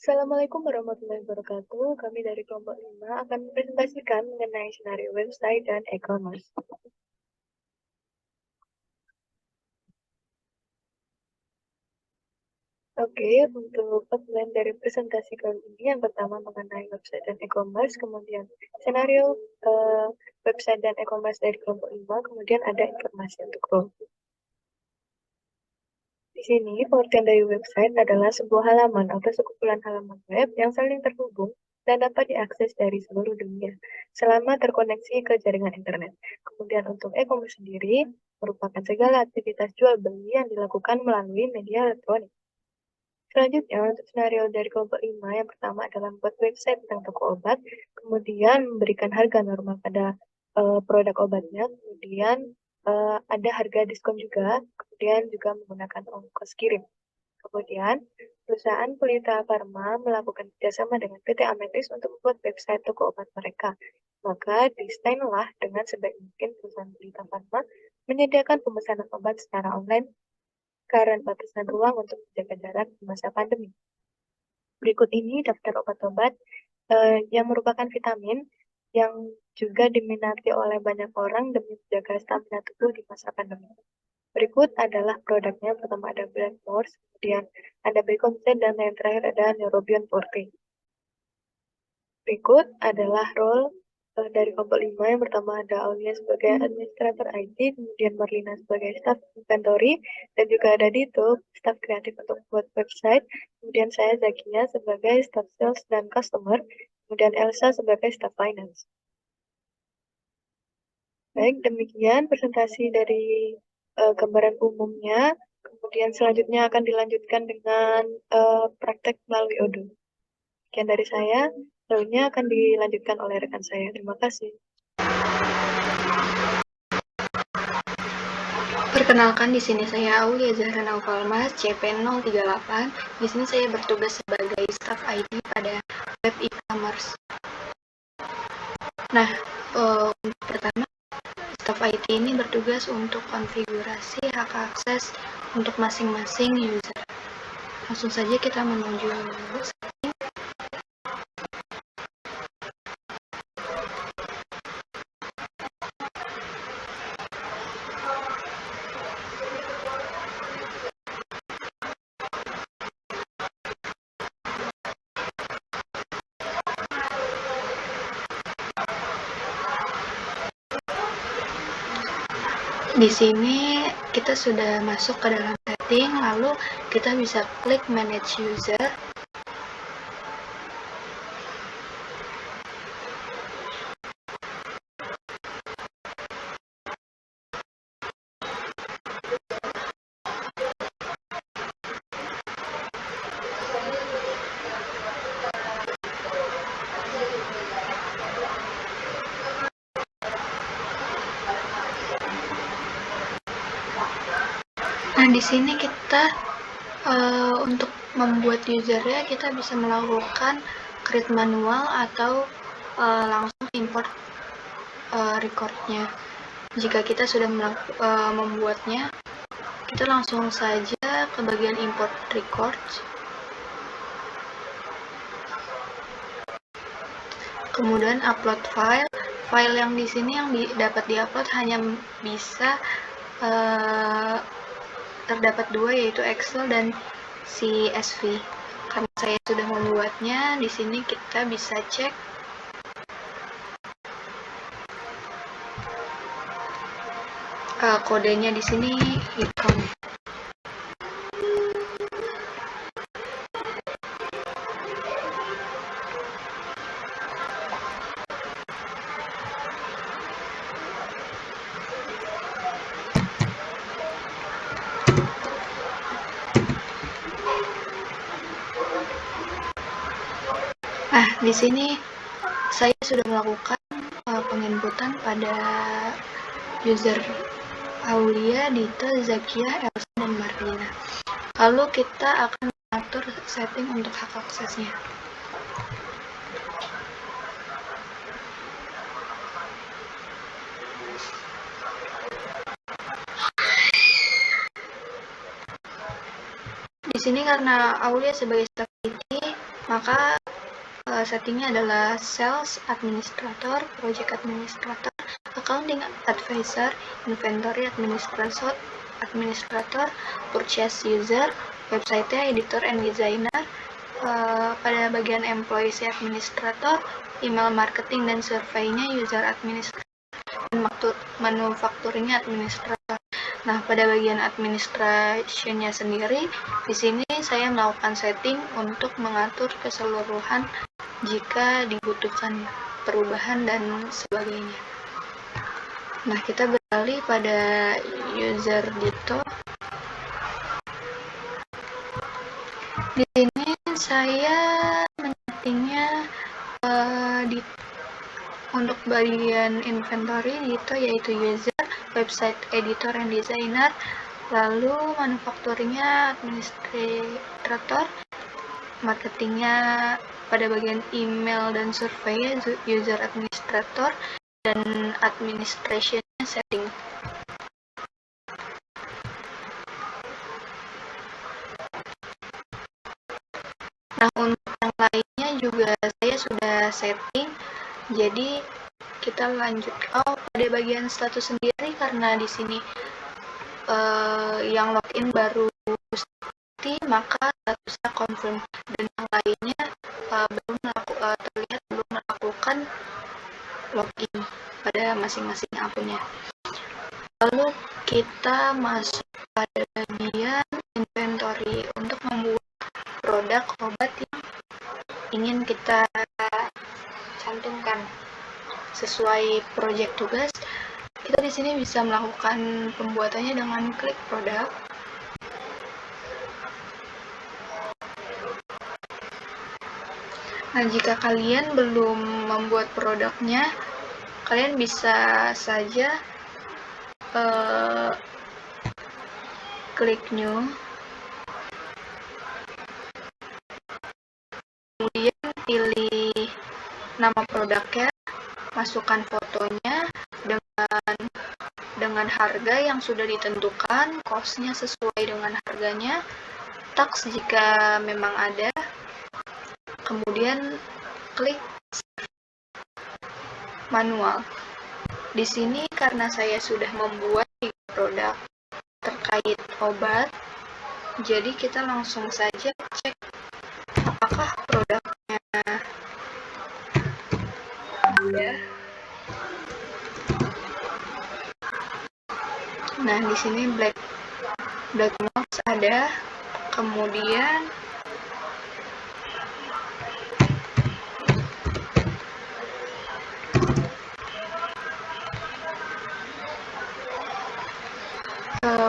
Assalamualaikum warahmatullahi wabarakatuh. Kami dari kelompok 5 akan mempresentasikan mengenai senario website dan e-commerce. Oke, untuk outline dari presentasi kali ini yang pertama mengenai website dan e-commerce, kemudian senario website dan e-commerce dari kelompok 5, kemudian ada informasi untuk kelompok. Di sini, pengertian dari website adalah sebuah halaman atau sekumpulan halaman web yang saling terhubung dan dapat diakses dari seluruh dunia selama terkoneksi ke jaringan internet. Kemudian untuk e-commerce sendiri merupakan segala aktivitas jual beli yang dilakukan melalui media elektronik. Selanjutnya, untuk skenario dari kelompok 5, yang pertama adalah membuat website tentang toko obat, kemudian memberikan harga normal pada produk obatnya, kemudian ada harga diskon juga, kemudian juga menggunakan ongkos kirim. Kemudian, perusahaan Pelita Farma melakukan kerjasama dengan PT Ametis untuk membuat website toko obat mereka. Maka, desainlah dengan sebaik mungkin perusahaan Pelita Farma menyediakan pemesanan obat secara online karena batasan ruang untuk menjaga jarak di masa pandemi. Berikut ini daftar obat-obat yang merupakan vitamin yang juga diminati oleh banyak orang demi menjaga stamina tubuh di masa pandemi. Berikut adalah produknya. Pertama ada Blackmores, kemudian ada Bricontin, dan yang terakhir ada Neurobion Forte. Berikut adalah role dari kelompok 5. Yang pertama ada Aulia sebagai administrator IT, kemudian Marlina sebagai staff inventory, dan juga ada Dito, staff kreatif untuk buat website, kemudian saya Zakia sebagai staff sales dan customer, kemudian Elsa sebagai staff finance. Baik, demikian presentasi dari gambaran umumnya. Kemudian selanjutnya akan dilanjutkan dengan praktek melalui Odoo. Sekian dari saya, selanjutnya akan dilanjutkan oleh rekan saya. Terima kasih. Perkenalkan, di sini saya Aulia Zahra Naufalmas, CP038. Di sini saya bertugas sebagai staf IT pada web e-commerce. Nah, untuk pertama, staf IT ini bertugas untuk konfigurasi hak akses untuk masing-masing user. Langsung saja kita menuju setting. Di sini kita sudah masuk ke dalam setting, lalu kita bisa klik manage user. Nah, di sini kita untuk membuat usernya kita bisa melakukan create manual atau langsung import recordnya. Jika kita sudah membuatnya, kita langsung saja ke bagian import records. Kemudian upload file. File yang di sini yang dapat diupload hanya bisa terdapat dua, yaitu Excel dan CSV. Karena saya sudah membuatnya, di sini kita bisa cek kodenya di sini icon. Di sini saya sudah melakukan penginputan pada user Aulia, Dita, Zakia, Elsa, dan Marlina. Lalu kita akan mengatur setting untuk hak aksesnya. Di sini karena Aulia sebagai staff IT, Maka settingnya adalah sales administrator, project administrator, accounting advisor, inventory administrator, purchase user, website editor and designer. Pada bagian employees administrator, email marketing dan surveinya user administrator, dan manufacturingnya administrator. Nah, pada bagian administrationnya sendiri, di sini saya melakukan setting untuk mengatur keseluruhan jika dibutuhkan perubahan dan sebagainya. Nah, kita beralih pada user dito. Di sini saya menyetingnya untuk bagian inventory dito, yaitu user, website editor and designer, lalu manufacturingnya administrator, marketingnya pada bagian email dan survei user administrator, dan administrationnya setting. Nah, untuk yang lainnya juga saya sudah setting, jadi kita lanjut pada bagian status sendiri, karena di sini yang login baru maka statusnya confirm, dan yang lainnya terlihat belum melakukan login pada masing-masing akunnya. Lalu kita masuk pada bagian inventory untuk membuat produk obat yang ingin kita cantumkan sesuai project tugas. Kita di sini bisa melakukan pembuatannya dengan klik produk. Nah, jika kalian belum membuat produknya, kalian bisa saja klik new, kemudian pilih nama produknya, masukkan fotonya dengan harga yang sudah ditentukan, cost-nya sesuai dengan harganya, tax jika memang ada, kemudian klik manual. Di sini karena saya sudah membuat produk terkait obat, jadi kita langsung saja cek apakah produknya ada. Nah, di sini black box ada, kemudian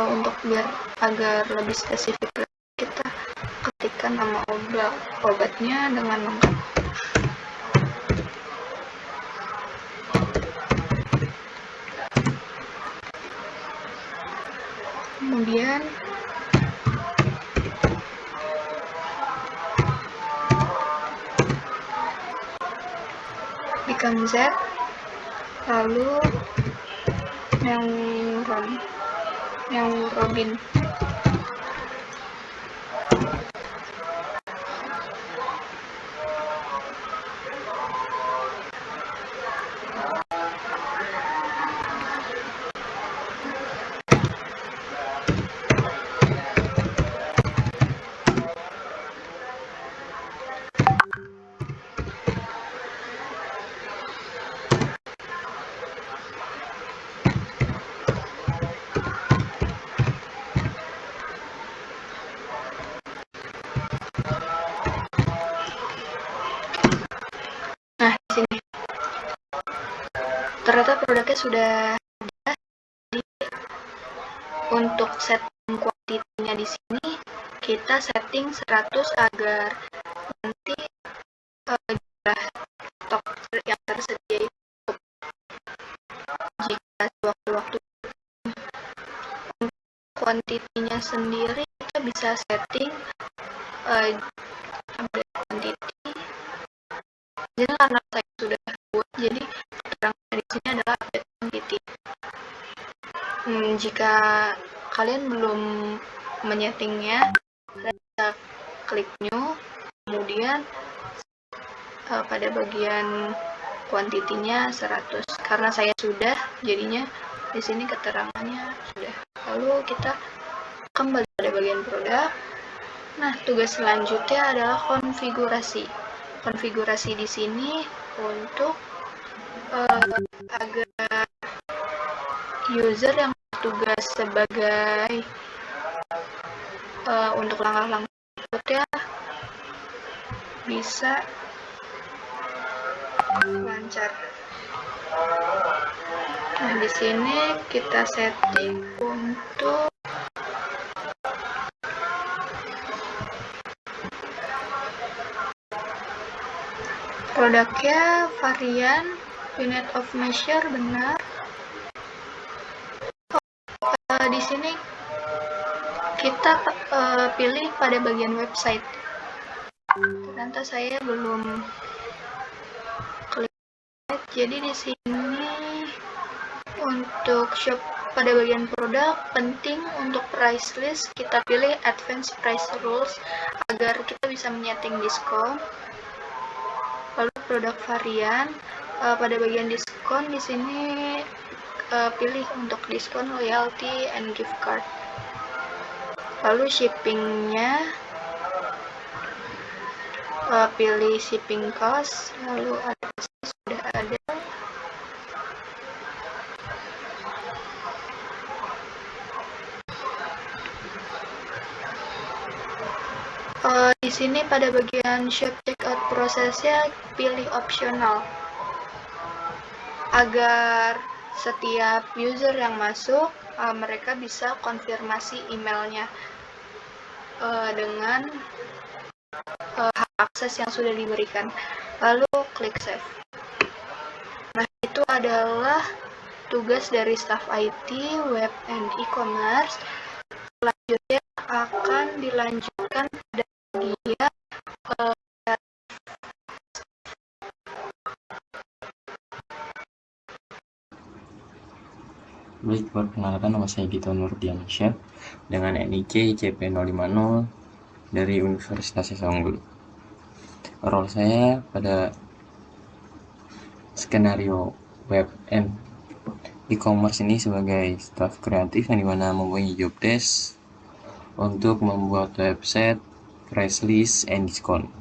untuk biar agar lebih spesifik, kita ketikkan nama obatnya dengan lengkap. Kemudian become Z, lalu Robin. Ternyata produknya sudah ada. Untuk setting kuantitinya di sini kita setting 100 agar nanti jumlah stok yang tersedia itu jika sewaktu-waktu. Untuk kuantitinya sendiri kita bisa setting update quantity. Jadi karena saya sudah buat, jadi keterangannya di sini adalah update quantity. Jika kalian belum menyetingnya, kalian bisa klik new, kemudian pada bagian kuantitinya 100. Karena saya sudah, jadinya di sini keterangannya sudah. Lalu kita kembali pada bagian produk. Nah, tugas selanjutnya adalah konfigurasi. Konfigurasi di sini untuk agar user yang bertugas sebagai untuk langkah-langkah berikutnya bisa lancar. Nah, di sini kita setting untuk produknya varian unit of measure benar. Di sini kita pilih pada bagian website. Ternyata saya belum klik. Jadi di sini untuk shop pada bagian produk penting untuk price list kita pilih advanced price rules agar kita bisa menyeting diskon. Lalu produk varian pada bagian diskon di sini pilih untuk diskon loyalty and gift card. Lalu shippingnya pilih shipping cost, lalu sudah ada. Di sini pada bagian shop checkout prosesnya pilih opsional agar setiap user yang masuk mereka bisa konfirmasi emailnya dengan hak akses yang sudah diberikan. Lalu klik save. Nah, itu adalah tugas dari staff IT, web, and e-commerce. Selanjutnya akan dilanjutkan pada bagian Baik, perkenalkan nama saya Dito Nurdiansyah dengan NIK CP050 dari Universitas Unggul. Role saya pada skenario web and e-commerce ini sebagai staff kreatif yang dimana mempunyai job desk untuk membuat website, price list, and discount.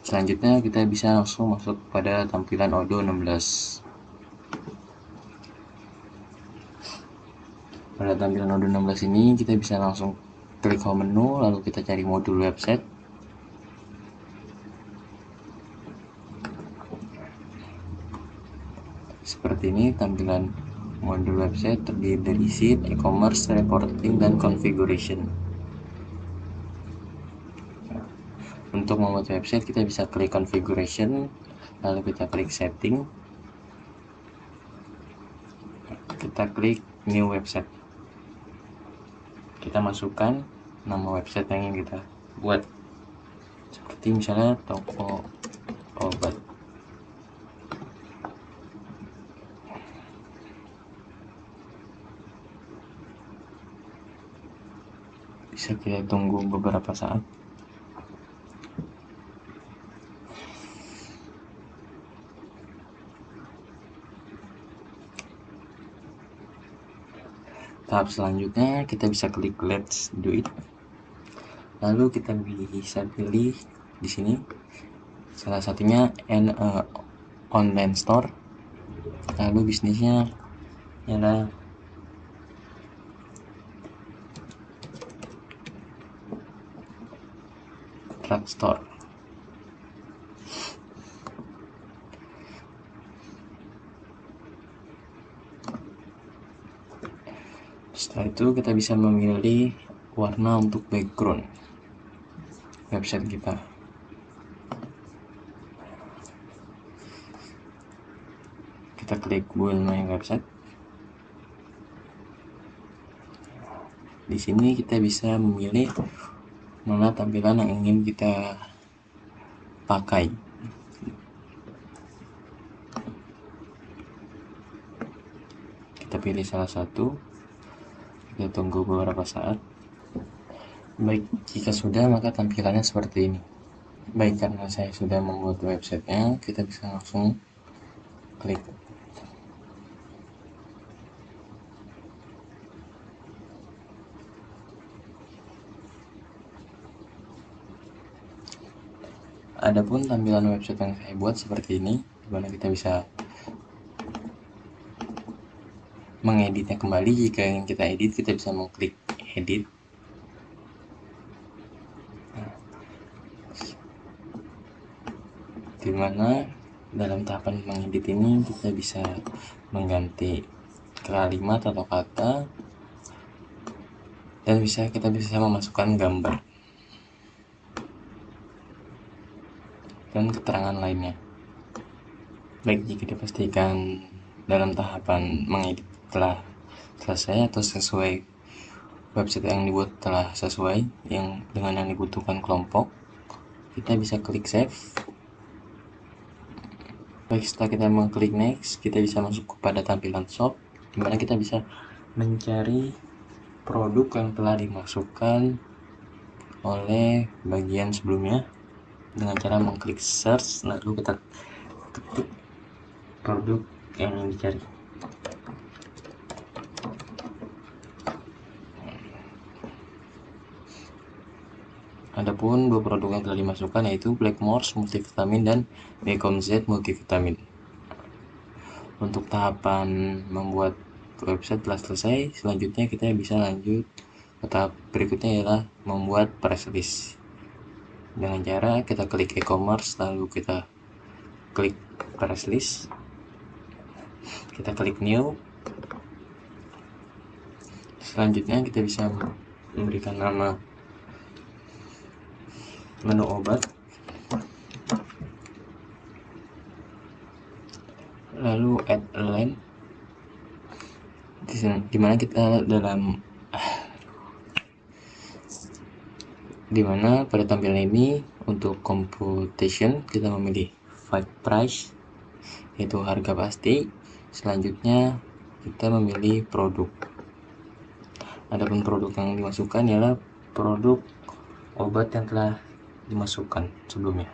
Selanjutnya kita bisa langsung masuk pada tampilan Odoo 16. Pada tampilan Odoo 16 ini kita bisa langsung klik home menu, lalu kita cari modul website. Seperti ini tampilan modul website terdiri dari sheet, e-commerce, reporting, dan configuration. Untuk membuat website kita bisa klik configuration, lalu kita klik setting, kita klik new website, kita masukkan nama website yang ingin kita buat, seperti misalnya toko obat. Bisa kita tunggu beberapa saat. Tahap selanjutnya kita bisa klik let's do it. Lalu kita bisa pilih di sini salah satunya online store. Lalu bisnisnya adalah drugstore. Setelah itu kita bisa memilih warna untuk background website kita. Kita klik build my website. Di sini kita bisa memilih mana tampilan yang ingin kita pakai. Kita pilih salah satu. Kita tunggu beberapa saat. Baik, jika sudah maka tampilannya seperti ini. Baik, karena saya sudah membuat websitenya, kita bisa langsung klik. Adapun tampilan website yang saya buat seperti ini, dimana kita bisa mengeditnya kembali. Jika ingin kita edit, kita bisa mengklik edit. Dimana dalam tahapan mengedit ini kita bisa mengganti kalimat atau kata, dan kita bisa memasukkan gambar dan keterangan lainnya. Baik, jika dipastikan dalam tahapan mengedit telah selesai atau sesuai, website yang dibuat telah sesuai dengan yang dibutuhkan kelompok, kita bisa klik save. Baik, setelah kita mengklik next, kita bisa masuk kepada tampilan shop, dimana kita bisa mencari produk yang telah dimasukkan oleh bagian sebelumnya dengan cara mengklik search, lalu kita ketik produk yang ingin dicari. Adapun dua produk yang telah dimasukkan yaitu Blackmores multivitamin dan Becom Z multivitamin. Untuk tahapan membuat website telah selesai, selanjutnya kita bisa lanjut ke tahap berikutnya, adalah membuat press list. Dengan cara kita klik e-commerce, lalu kita klik press list, kita klik new. Selanjutnya kita bisa memberikan nama menu obat, lalu add a link, dimana pada tampilan ini untuk computation kita memilih find price, yaitu harga pasti. Selanjutnya kita memilih produk. Adapun produk yang dimasukkan ialah produk obat yang telah dimasukkan sebelumnya.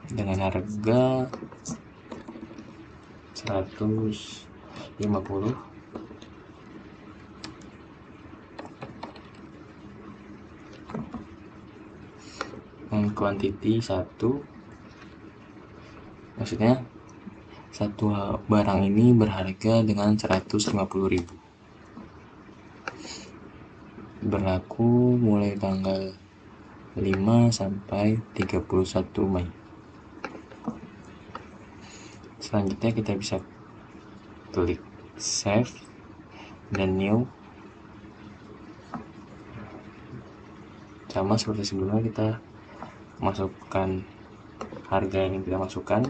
Dengan harga 150, dan quantity 1, maksudnya satu barang ini berharga dengan 150.000, berlaku mulai tanggal 5 sampai 31 Mei. Selanjutnya kita bisa klik save dan new. Sama seperti sebelumnya, kita masukkan harga yang kita masukkan.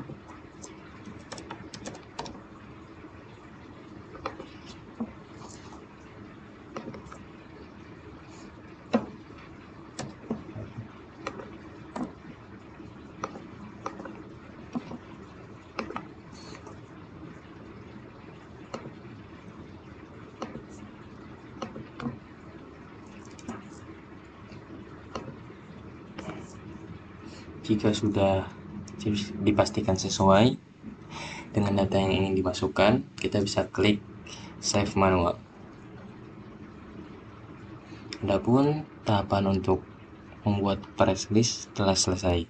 Jika sudah dipastikan sesuai dengan data yang ingin dimasukkan, kita bisa klik save manual. Adapun tahapan untuk membuat press list telah selesai,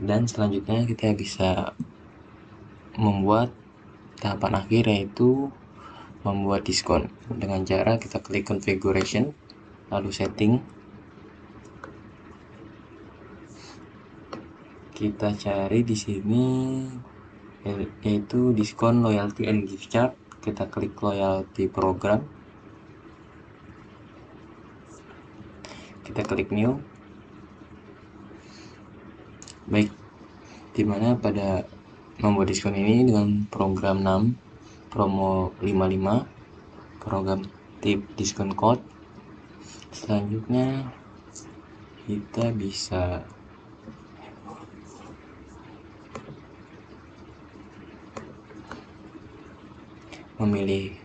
dan selanjutnya kita bisa membuat tahapan akhir, yaitu membuat diskon. Dengan cara kita klik configuration, lalu setting, kita cari di sini yaitu diskon loyalty and gift card. Kita klik loyalty program, kita klik new. Baik, dimana pada membuat diskon ini dengan program 6 promo 55, program tip diskon code. Selanjutnya kita bisa memilih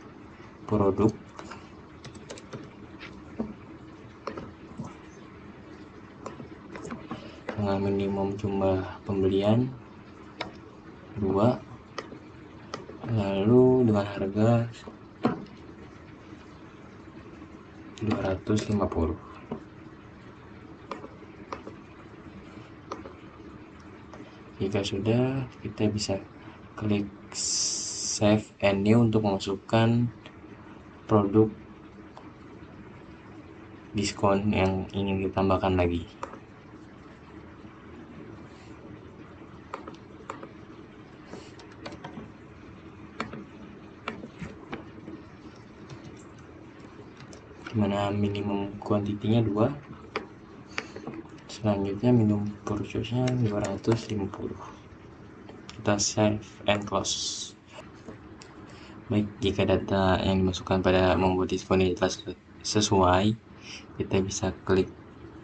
produk dengan minimum jumlah pembelian 2, lalu dengan harga 250. Jika sudah, kita bisa klik save and new untuk memasukkan produk diskon yang ingin ditambahkan lagi. Dimana minimum kuantitinya 2, selanjutnya minimum purchase-nya 250. Kita save and close. Baik, jika data yang dimasukkan pada membuat diskon ini telah sesuai, kita bisa klik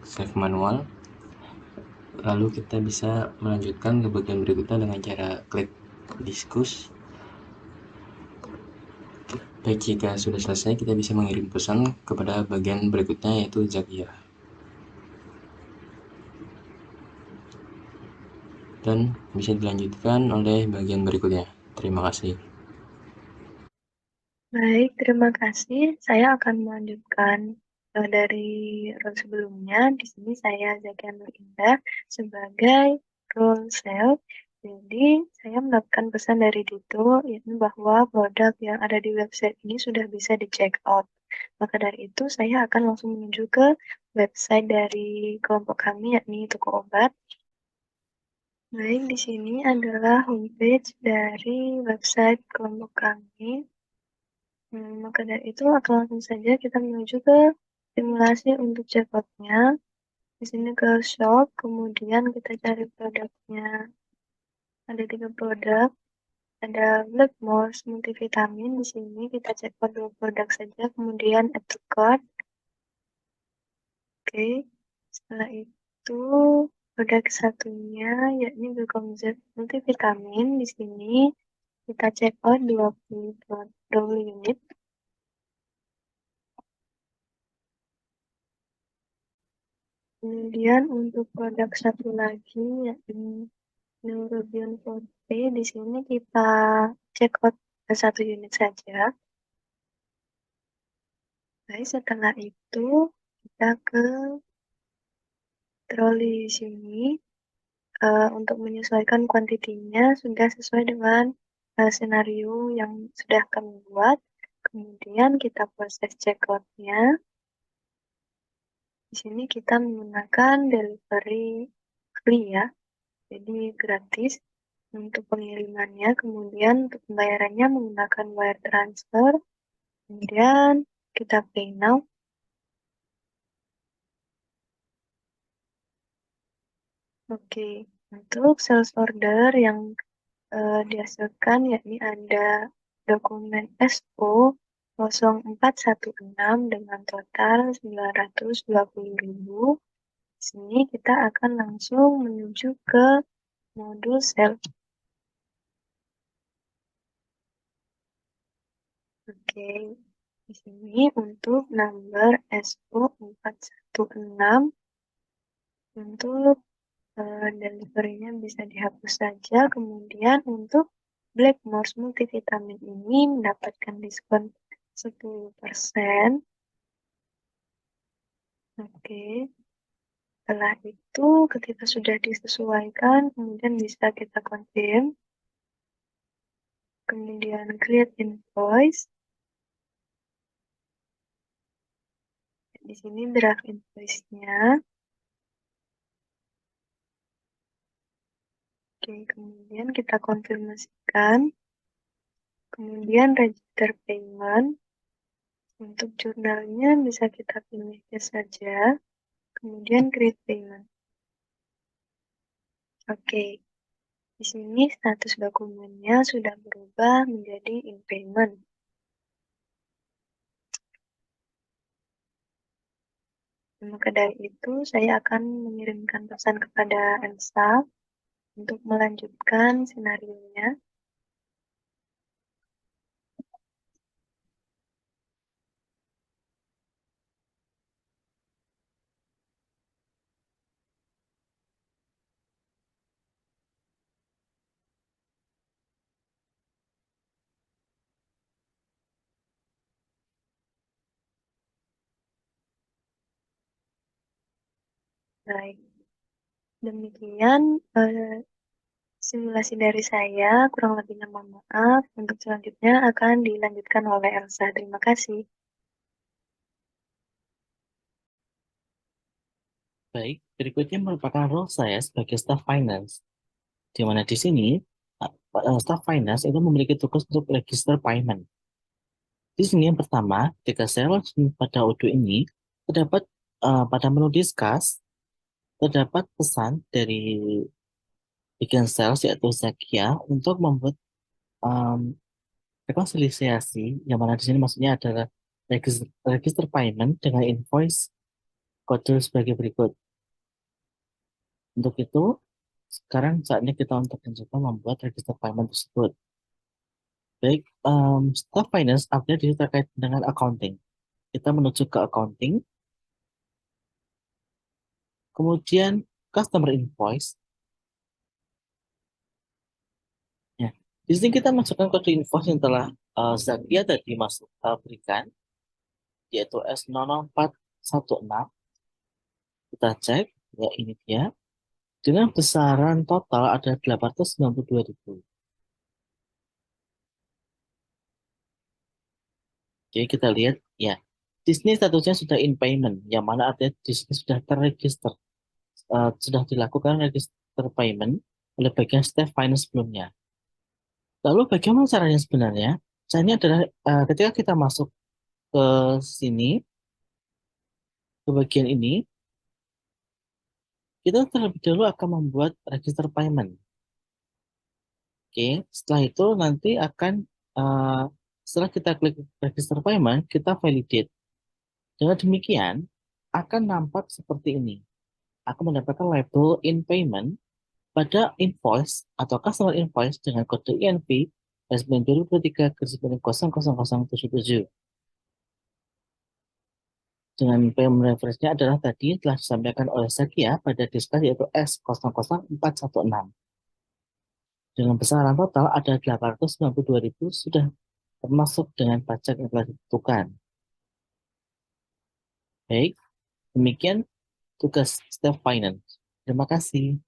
save manual, lalu kita bisa melanjutkan ke bagian berikutnya dengan cara klik diskus. Baik, jika sudah selesai, kita bisa mengirim pesan kepada bagian berikutnya, yaitu Zakia. Dan bisa dilanjutkan oleh bagian berikutnya. Terima kasih. Baik, terima kasih. Saya akan melanjutkan dari role sebelumnya. Di sini saya Zakia Nur Indah sebagai role sales. Jadi, saya mendapatkan pesan dari Dito, yakni bahwa produk yang ada di website ini sudah bisa di check out. Maka dari itu, saya akan langsung menuju ke website dari kelompok kami, yakni toko obat. Baik, di sini adalah homepage dari website kelompok kami. Maka dari itu akan langsung saja kita menuju ke simulasi untuk checkout-nya. Di sini ke shop, kemudian kita cari produknya. Ada 3 produk, ada Blackmores multivitamin. Di sini kita checkout 2 produk saja, kemudian add to cart. Oke, setelah itu produk satunya yakni Glucomzet multivitamin. Di sini kita checkout 20 unit. Kemudian untuk produk satu lagi yakni Neurobion Forte, di sini kita check out 1 unit saja. Baik, setelah itu kita ke troli sini. Untuk menyesuaikan kuantitinya sudah sesuai dengan senario yang sudah kami buat. Kemudian kita proses checkout-nya. Di sini kita menggunakan delivery free ya, jadi gratis untuk pengirimannya. Kemudian untuk pembayarannya menggunakan wire transfer. Kemudian kita pay now. Oke, untuk sales order yang dihasilkan yakni ada dokumen SO 0416 dengan total 920.000. Di sini kita akan langsung menuju ke modul sales. Oke, di sini untuk number SO 416 untuk delivery-nya bisa dihapus saja. Kemudian untuk Blackmores multivitamin ini mendapatkan diskon 10%. Oke. Setelah itu ketika sudah disesuaikan, kemudian bisa kita confirm. Kemudian create invoice. Di sini draft invoice-nya. Oke, kemudian kita konfirmasikan. Kemudian register payment. Untuk jurnalnya bisa kita pilih saja. Kemudian create payment. Oke, di sini status dokumennya sudah berubah menjadi in payment. Maka dari itu, saya akan mengirimkan pesan kepada Elsa untuk melanjutkan senarionya. Baik, demikian simulasi dari saya, kurang lebihnya mohon maaf. Untuk selanjutnya akan dilanjutkan oleh Elsa. Terima kasih. Baik, berikutnya merupakan role saya sebagai staff finance, di mana di sini staff finance itu memiliki tugas untuk register payment. Di sini yang pertama, ketika saya launching pada Odoo ini, terdapat pada menu discuss, terdapat pesan dari bagian sales yaitu Zakia untuk membuat um, rekonsiliasi, yang mana di sini maksudnya adalah register payment dengan invoice kode sebagai berikut. Untuk itu, sekarang saatnya kita untuk mencoba membuat register payment tersebut. Baik, staff finance update di terkait dengan accounting. Kita menuju ke accounting, kemudian customer invoice. Ya, di sini kita masukkan kode invoice yang telah Zakia tadi berikan, yaitu S00416. Kita cek, ya ini dia. Dengan besaran total ada 892.000. Jadi kita lihat, ya, di sini statusnya sudah in payment, yang mana artinya di sini sudah terregister, sudah dilakukan register payment oleh bagian staff finance sebelumnya. Lalu bagaimana caranya sebenarnya? Caranya adalah ketika kita masuk ke sini, ke bagian ini, kita terlebih dahulu akan membuat register payment. Oke, setelah itu nanti akan, setelah kita klik register payment, kita validate. Dengan demikian, akan nampak seperti ini. Akan mendapatkan label in payment pada invoice atau customer invoice dengan kode INV 2023-000077. Dengan payment reference-nya adalah tadi telah disampaikan oleh Zakia pada diskus yaitu S00416. Dengan besaran total ada 892.000 sudah termasuk dengan pajak yang telah ditentukan. Baik, demikian tugas staff finance. Terima kasih.